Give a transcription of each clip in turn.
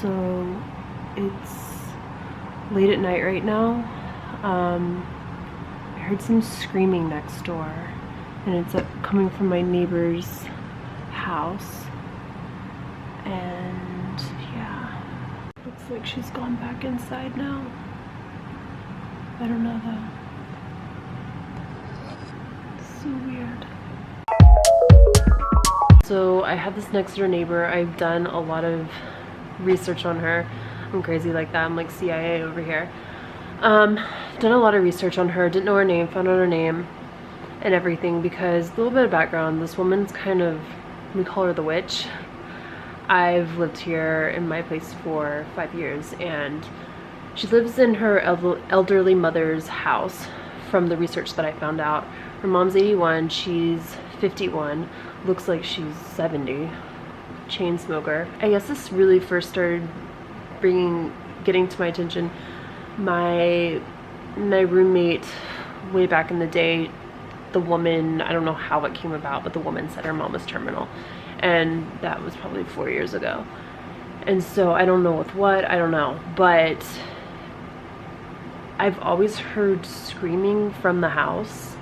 So it's late at night right now. I heard some screaming next door, and it's coming from my neighbor's house. And yeah, looks like she's gone back inside now. I don't know though. It's so weird. So I have this next door neighbor. I've done a lot of research on her. I'm crazy like that. I'm like CIA over here. Done a lot of research on her. Didn't know her name. Found out her name and everything because a little bit of background. This woman's kind of, we call her the witch. I've lived here in my place for 5 years, and she lives in her elderly mother's house. From the research that I found out, her mom's 81. She's 51. Looks like she's 70. Chain smoker. I guess this really first started getting to my attention. My roommate way back in the day, the woman, I don't know how it came about, but the woman said her mom was terminal, and that was probably 4 years ago. And so I don't know with what, I don't know, but I've always heard screaming from the house,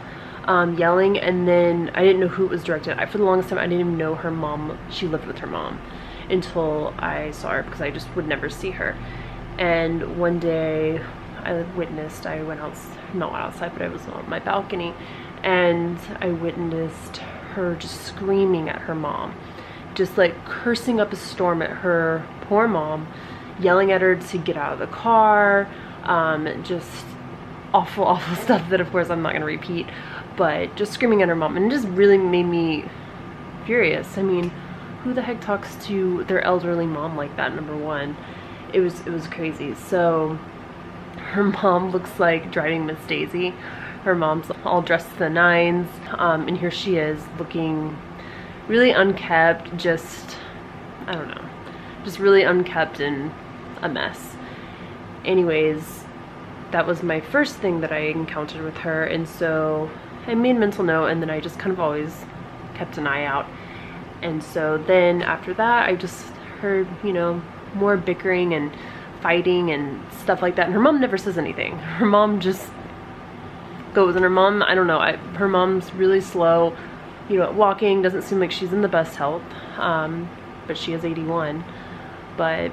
yelling, and then I didn't know who it was directed at. For the longest time I didn't even know her mom, she lived with her mom, until I saw her, because I just would never see her. And one day I witnessed, I went out, not outside, but I was on my balcony, and I witnessed her just screaming at her mom, just like cursing up a storm at her poor mom, yelling at her to get out of the car, just awful stuff that of course I'm not gonna repeat, but just screaming at her mom, and it just really made me furious. I mean, who the heck talks to their elderly mom like that? Number one, it was crazy. So her mom looks like Driving Miss Daisy. Her mom's all dressed to the nines, and here she is looking really unkept, just, I don't know, just really unkept and a mess. Anyways, that was my first thing that I encountered with her, and so I made mental note, and then I just kind of always kept an eye out. And so then after that, I just heard, you know, more bickering and fighting and stuff like that, and her mom never says anything. Her mom just goes, and her mom, I don't know, her mom's really slow, you know, walking, doesn't seem like she's in the best health, but she is 81, but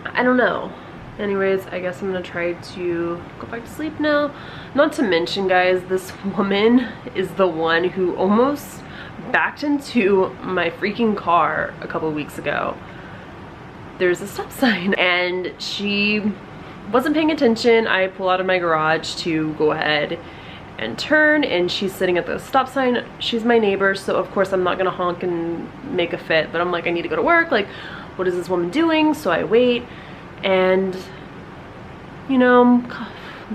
I don't know. Anyways, I guess I'm gonna try to go back to sleep now. Not to mention, guys, this woman is the one who almost backed into my freaking car a couple weeks ago. There's a stop sign, and she wasn't paying attention. I pull out of my garage to go ahead and turn, and she's sitting at the stop sign. She's my neighbor, so of course I'm not gonna honk and make a fit, but I'm like, I need to go to work, like, what is this woman doing? So I wait, and you know,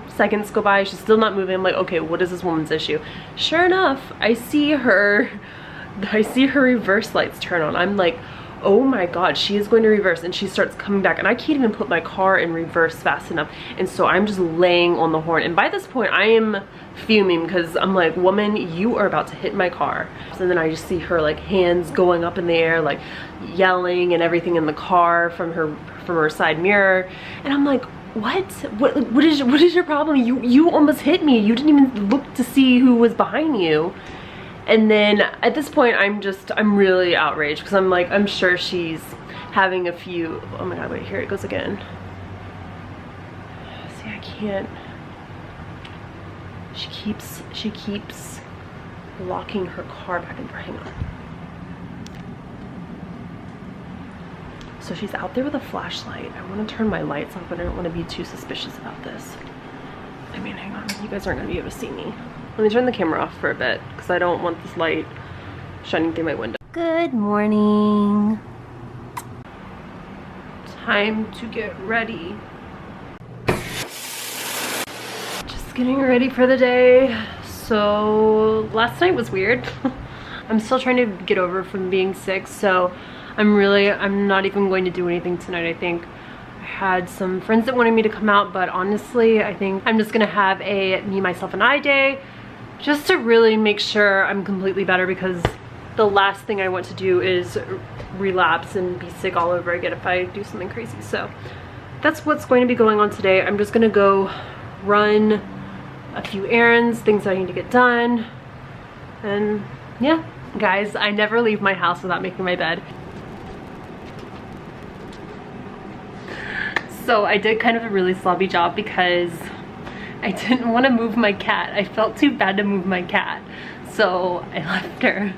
seconds go by, she's still not moving. I'm like, okay, what is this woman's issue? Sure enough, I see her reverse lights turn on. I'm like, oh my god, she is going to reverse, and she starts coming back, and I can't even put my car in reverse fast enough, and so I'm just laying on the horn. And by this point I am fuming, because I'm like, woman, you are about to hit my car. And then I just see her like hands going up in the air, like yelling and everything in the car from her side mirror, and I'm like, what is your problem? You almost hit me. You didn't even look to see who was behind you. And then at this point I'm really outraged, because I'm like, I'm sure she's having a few, oh my god, wait, here it goes again. See, I can't, she keeps locking her car back in. Hang on. So she's out there with a flashlight. I want to turn my lights off, but I don't want to be too suspicious about this. I mean, hang on, you guys aren't gonna be able to see me. Let me turn the camera off for a bit, because I don't want this light shining through my window. Good morning. Time to get ready. Just getting ready for the day. So last night was weird. I'm still trying to get over from being sick, so I'm not even going to do anything tonight. I think I had some friends that wanted me to come out, but honestly, I think I'm just gonna have a me, myself, and I day, just to really make sure I'm completely better, because the last thing I want to do is relapse and be sick all over again if I do something crazy. So that's what's going to be going on today. I'm just gonna go run a few errands, things I need to get done, and yeah. Guys, I never leave my house without making my bed. So I did kind of a really sloppy job because I didn't want to move my cat. I felt too bad to move my cat. So I left her.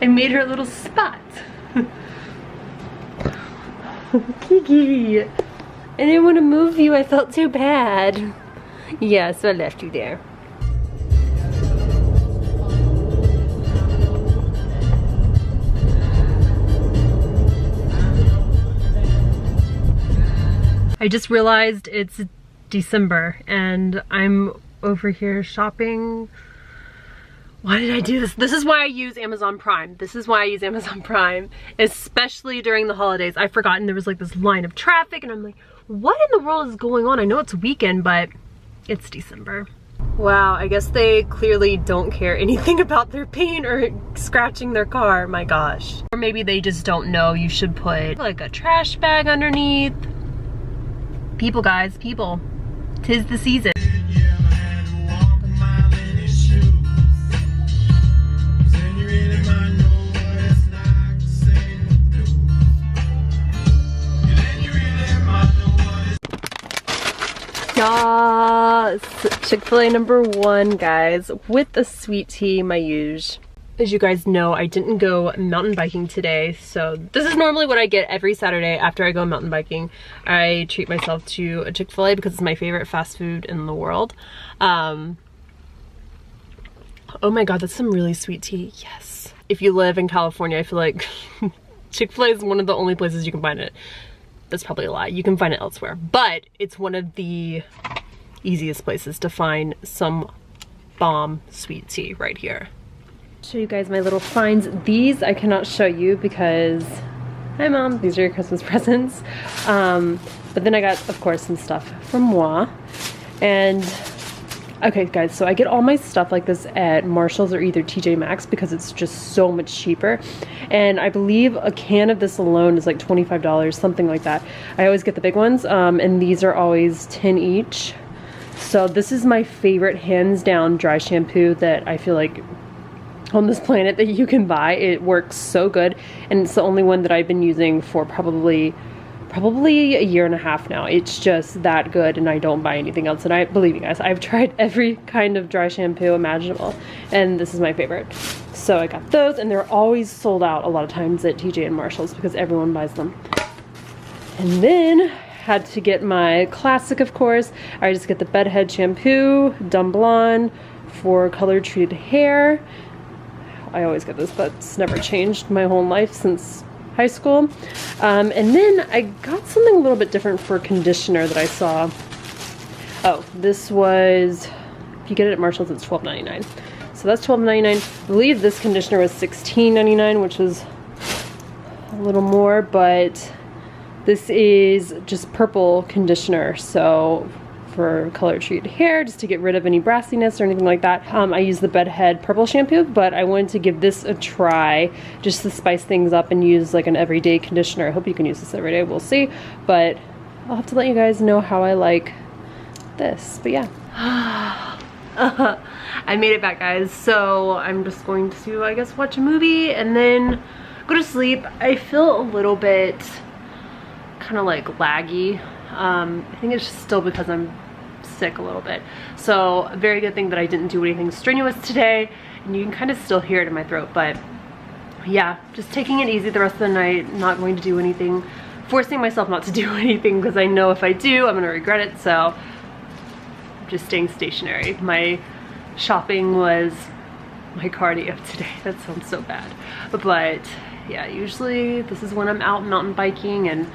I made her a little spot. Kiki, I didn't want to move you. I felt too bad. Yeah, so I left you there. I just realized it's December and I'm over here shopping. Why did I do this? This is why I use Amazon Prime. This is why I use Amazon Prime, especially during the holidays. I've forgotten there was like this line of traffic and I'm like, what in the world is going on? I know it's a weekend, but it's December. Wow, I guess they clearly don't care anything about their paint or scratching their car, my gosh. Or maybe they just don't know you should put like a trash bag underneath. People, guys, people. 'Tis the season. Yes! Chick-fil-A number 1, guys, with the sweet tea, my usual. As you guys know, I didn't go mountain biking today, so this is normally what I get every Saturday after I go mountain biking. I treat myself to a Chick-fil-A because it's my favorite fast food in the world. Oh my god, that's some really sweet tea. Yes. If you live in California, I feel like Chick-fil-A is one of the only places you can find it. That's probably a lie. You can find it elsewhere, but it's one of the easiest places to find some bomb sweet tea right here. Show you guys my little finds. These I cannot show you because, hi mom, these are your Christmas presents. But then I got, of course, some stuff from moi. And okay guys, so I get all my stuff like this at Marshall's or either TJ Maxx because it's just so much cheaper. And I believe a can of this alone is like $25, something like that. I always get the big ones, and these are always 10 each. So this is my favorite hands down dry shampoo that I feel like on this planet that you can buy. It works so good, and it's the only one that I've been using for probably a year and a half now. It's just that good, and I don't buy anything else. And I believe me guys, I've tried every kind of dry shampoo imaginable, and this is my favorite. So I got those, and they're always sold out a lot of times at TJ and Marshall's because everyone buys them. And then had to get my classic, of course. I just get the bedhead shampoo, Dumb Blonde for color treated hair. I always get this, that's never changed my whole life since high school. And then I got something a little bit different for conditioner that I saw. Oh, this was, if you get it at Marshall's, it's $12.99. So that's $12.99. I believe this conditioner was $16.99, which was a little more, but this is just purple conditioner. So for color treated hair, just to get rid of any brassiness or anything like that. I use the Bedhead purple shampoo, but I wanted to give this a try just to spice things up and use like an everyday conditioner. I hope you can use this every day, we'll see. But I'll have to let you guys know how I like this, but yeah. I made it back, guys. So I'm just going to, I guess, watch a movie and then go to sleep. I feel a little bit kind of like laggy. I think it's just still because I'm sick a little bit. So a very good thing that I didn't do anything strenuous today, and you can kind of still hear it in my throat. But yeah, just taking it easy the rest of the night, not going to do anything, forcing myself not to do anything because I know if I do, I'm gonna regret it. So just staying stationary. My shopping was my cardio today. That sounds so bad, but yeah, usually this is when I'm out mountain biking and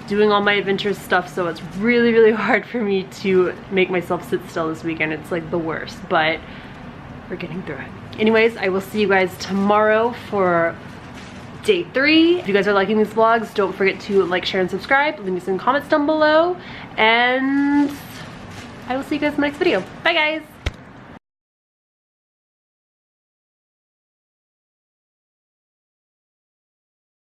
doing all my adventurous stuff, so it's really, really hard for me to make myself sit still this weekend. It's like the worst, but we're getting through it. Anyways, I will see you guys tomorrow for day 3. If you guys are liking these vlogs, don't forget to like, share, and subscribe. Leave me some comments down below, and I will see you guys in the next video. Bye, guys!